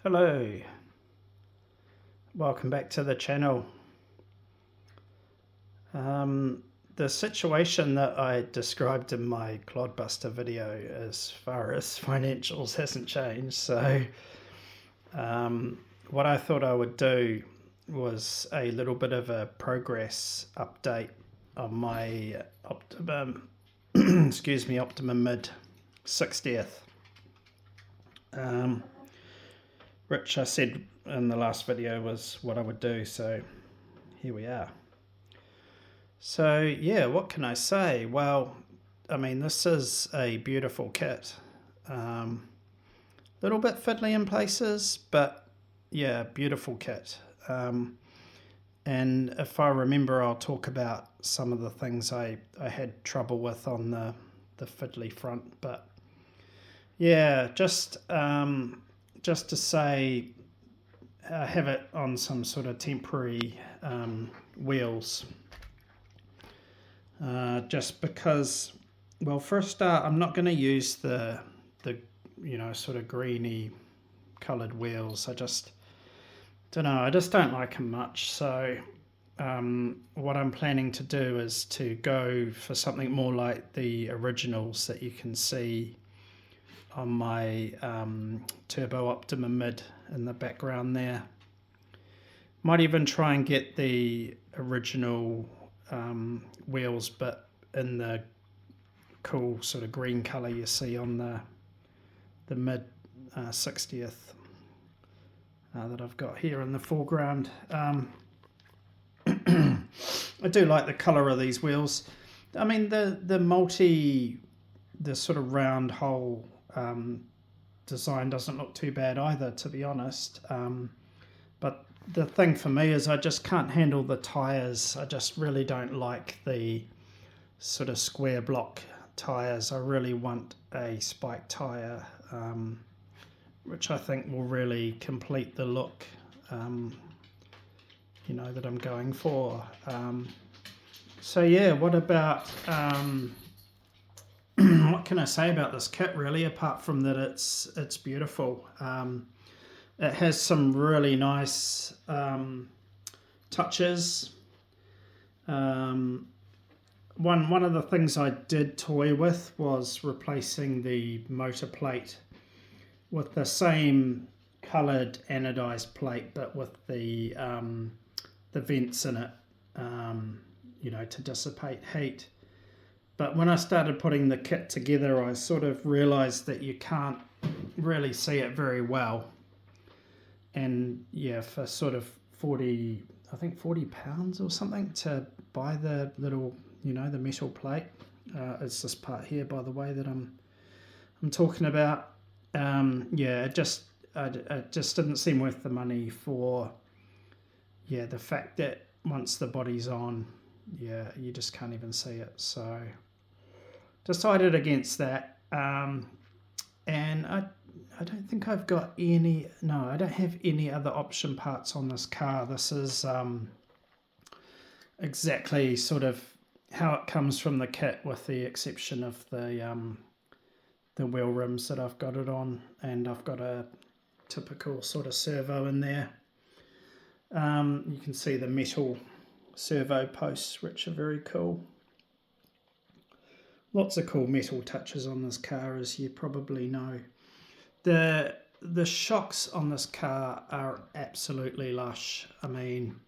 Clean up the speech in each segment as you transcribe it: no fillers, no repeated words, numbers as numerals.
Hello, welcome back to the channel. The situation that I described in my Clodbuster video as far as financials hasn't changed, so what I thought I would do was a little bit of a progress update on my Optima Optima Mid 60th. Which I said in the last video was what I would do, so here we are. So yeah, what can I say? Well, I mean, this is a beautiful kit. Little bit fiddly in places, but yeah, beautiful kit. And if I remember, I'll talk about some of the things I had trouble with on the fiddly front, but yeah, just to say, I have it on some sort of temporary wheels, just because, well, for a start, I'm not going to use the sort of greeny coloured wheels. I just don't know, I just don't like them much. So what I'm planning to do is to go for something more like the originals that you can see on my Kyosho Optima Mid in the background there. Might even try and get the original wheels, but in the cool sort of green colour you see on the Mid 60th that I've got here in the foreground. I do like the colour of these wheels. I mean, the sort of round hole design doesn't look too bad either, to be honest, but the thing for me is I just can't handle the tyres. I just really don't like the sort of square block tyres. I really want a spike tyre, which I think will really complete the look that I'm going for. So yeah, what about what can I say about this kit, really, apart from that it's beautiful. It has some really nice touches. One of the things I did toy with was replacing the motor plate with the same coloured anodized plate, but with the vents in it, to dissipate heat. But when I started putting the kit together, I sort of realised that you can't really see it very well. And yeah, for sort of 40 pounds or something to buy the little, the metal plate. It's this part here, by the way, that I'm talking about. It just didn't seem worth the money for, the fact that once the body's on, you just can't even see it. So decided against that, and I don't think I've got I don't have any other option parts on this car. This is exactly sort of how it comes from the kit, with the exception of the wheel rims that I've got it on, and I've got a typical sort of servo in there. You can see the metal servo posts, which are very cool. Lots of cool metal touches on this car, as you probably know. The shocks on this car are absolutely lush. I mean,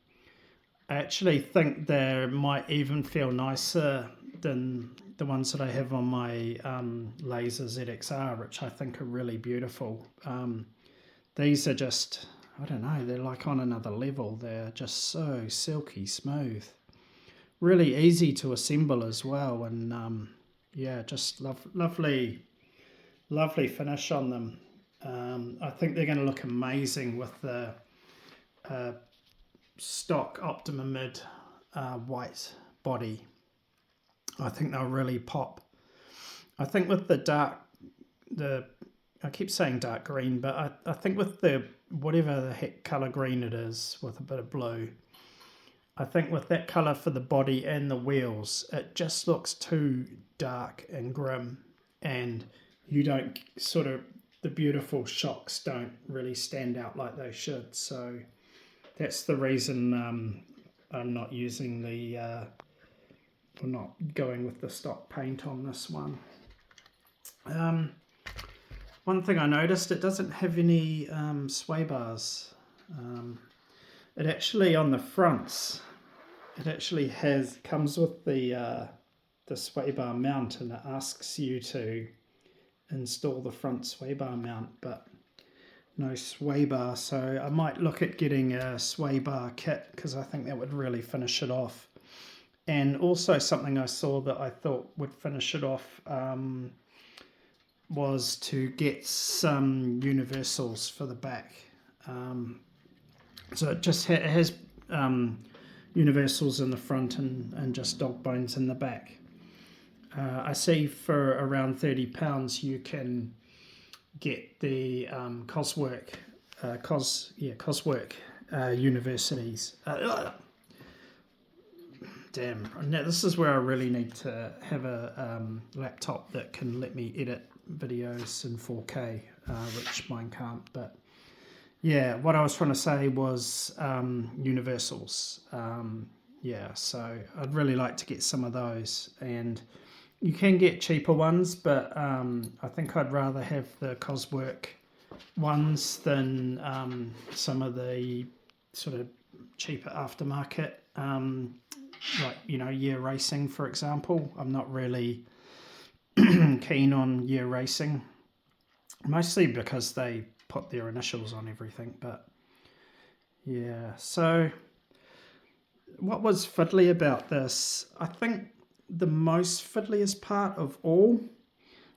I actually think they might even feel nicer than the ones that I have on my Laser ZXR, which I think are really beautiful. These are just, I don't know, they're like on another level. They're just so silky smooth. Really easy to assemble as well, and just lovely finish on them. I think they're going to look amazing with the stock Optima Mid white body. I think they'll really pop. I think with I keep saying dark green, but I think with the whatever the heck colour green it is with a bit of blue, I think with that colour for the body and the wheels, it just looks too dark and grim, and you don't the beautiful shocks don't really stand out like they should. So that's the reason I'm not using the, or not going with the stock paint on this one. One thing I noticed, it doesn't have any sway bars. It actually, on the fronts, it actually comes with the sway bar mount, and it asks you to install the front sway bar mount, but no sway bar. So I might look at getting a sway bar kit, because I think that would really finish it off. And also something I saw that I thought would finish it off was to get some universals for the back. So it just has universals in the front and just dog bones in the back. I see for around £30 you can get the Coswork universities. Damn, now this is where I really need to have a laptop that can let me edit videos in 4K, which mine can't. But yeah, what I was trying to say was universals. Yeah, so I'd really like to get some of those, and you can get cheaper ones, but I think I'd rather have the Coswork ones than some of the sort of cheaper aftermarket, like, you know, Year Racing, for example. I'm not really keen on Year Racing, mostly because they put their initials on everything. But yeah, so what was fiddly about this? I think the most fiddliest part of all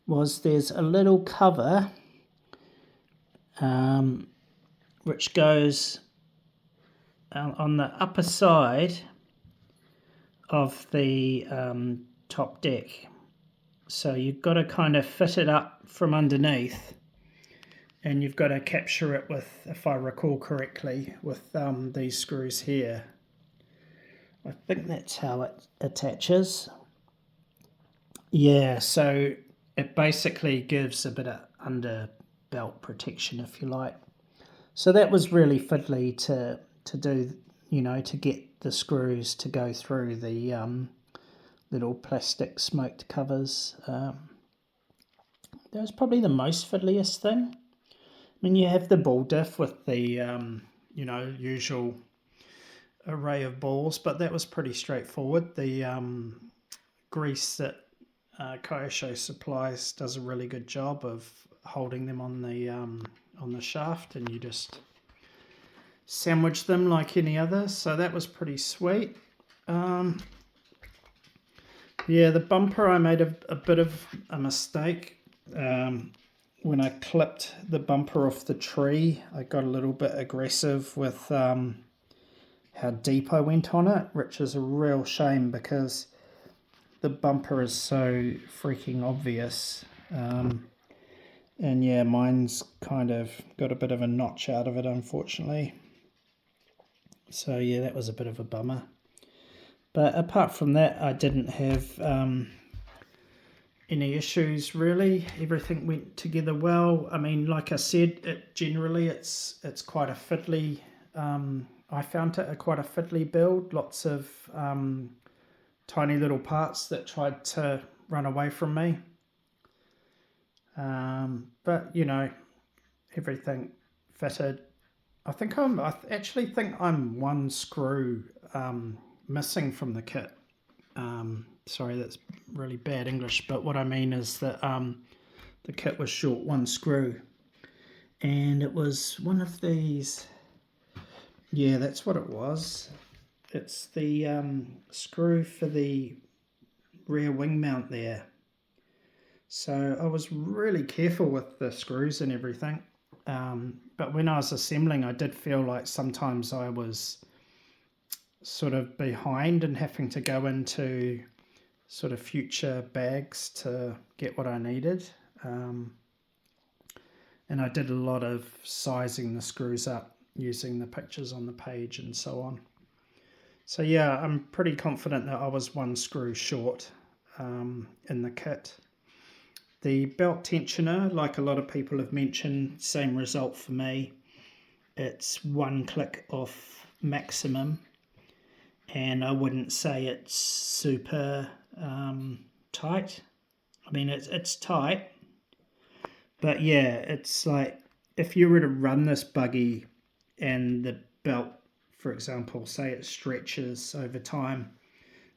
was there's a little cover which goes on the upper side of the top deck. So you've got to kind of fit it up from underneath, and you've got to capture it with, if I recall correctly, with these screws here. I think that's how it attaches. Yeah, so it basically gives a bit of under belt protection, if you like. So that was really fiddly to do, you know, to get the screws to go through the little plastic smoked covers. That was probably the most fiddliest thing. I mean, you have the ball diff with the, you know, usual array of balls, but that was pretty straightforward. The grease that Kyosho supplies does a really good job of holding them on the shaft, and you just sandwich them like any other. So that was pretty sweet. Yeah, the bumper, I made a bit of a mistake. When I clipped the bumper off the tree, I got a little bit aggressive with how deep I went on it, which is a real shame because the bumper is so freaking obvious. And yeah, mine's kind of got a bit of a notch out of it, unfortunately. So yeah, that was a bit of a bummer. But apart from that, I didn't have any issues really. Everything went together well. I mean, like I said, it's quite a fiddly. I found it quite a fiddly build. Lots of tiny little parts that tried to run away from me. But you know, everything fitted. I actually think I'm one screw missing from the kit. Sorry, that's really bad English, but what I mean is that the kit was short one screw, and it was one of these. Yeah, that's what it was. It's the screw for the rear wing mount there. So I was really careful with the screws and everything. But when I was assembling, I did feel like sometimes I was sort of behind and having to go into sort of future bags to get what I needed. And I did a lot of sizing the screws up using the pictures on the page and so on. So yeah, I'm pretty confident that I was one screw short in the kit. The belt tensioner, like a lot of people have mentioned, same result for me. It's one click off maximum, and I wouldn't say it's super tight. I mean, it's tight, but yeah, it's like if you were to run this buggy and the belt, for example, say it stretches over time,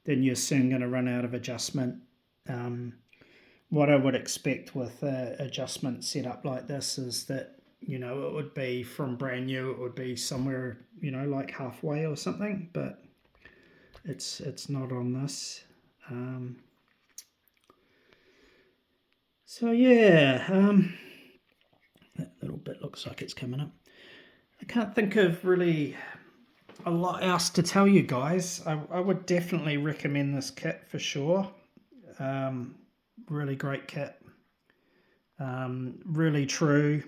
then you're soon going to run out of adjustment. What I would expect with an adjustment setup like this is that, you know, it would be from brand new, it would be somewhere, you know, like halfway or something, but it's not on this. So yeah, that little bit looks like it's coming up. I can't think of really a lot else to tell you guys. I would definitely recommend this kit for sure. Really great kit. Really true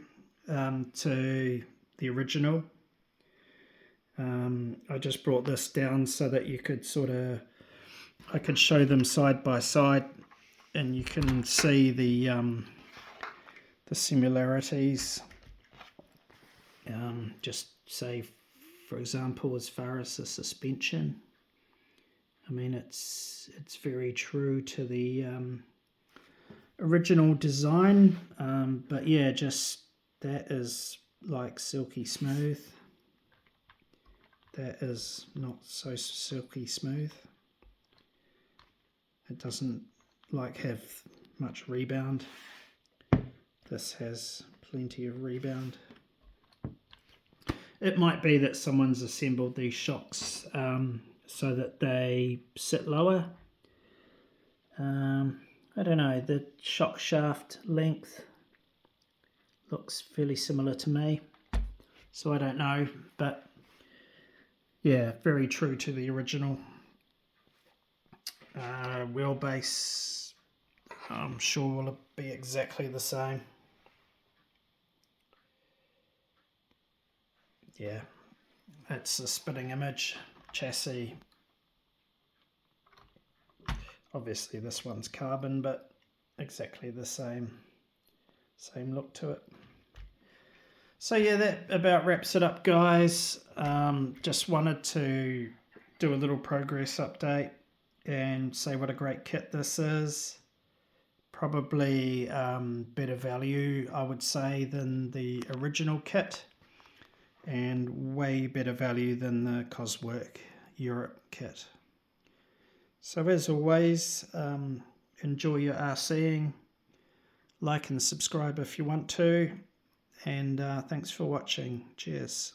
to the original. I just brought this down so that you could I could show them side by side, and you can see the similarities. Just say, for example, as far as the suspension, I mean, it's very true to the original design, but yeah, just that is like silky smooth. That is not so silky smooth. It doesn't like have much rebound. This has plenty of rebound. It might be that someone's assembled these shocks so that they sit lower. I don't know, the shock shaft length looks fairly similar to me, so I don't know, but yeah, very true to the original. Wheelbase, I'm sure will be exactly the same. Yeah, it's a spitting image chassis. Obviously this one's carbon, but exactly the same look to it. So yeah, that about wraps it up, guys. Just wanted to do a little progress update and say what a great kit this is. Probably better value, I would say, than the original kit, and way better value than the Coswork Europe kit. So as always, enjoy your RCing, like and subscribe if you want to, and thanks for watching. Cheers.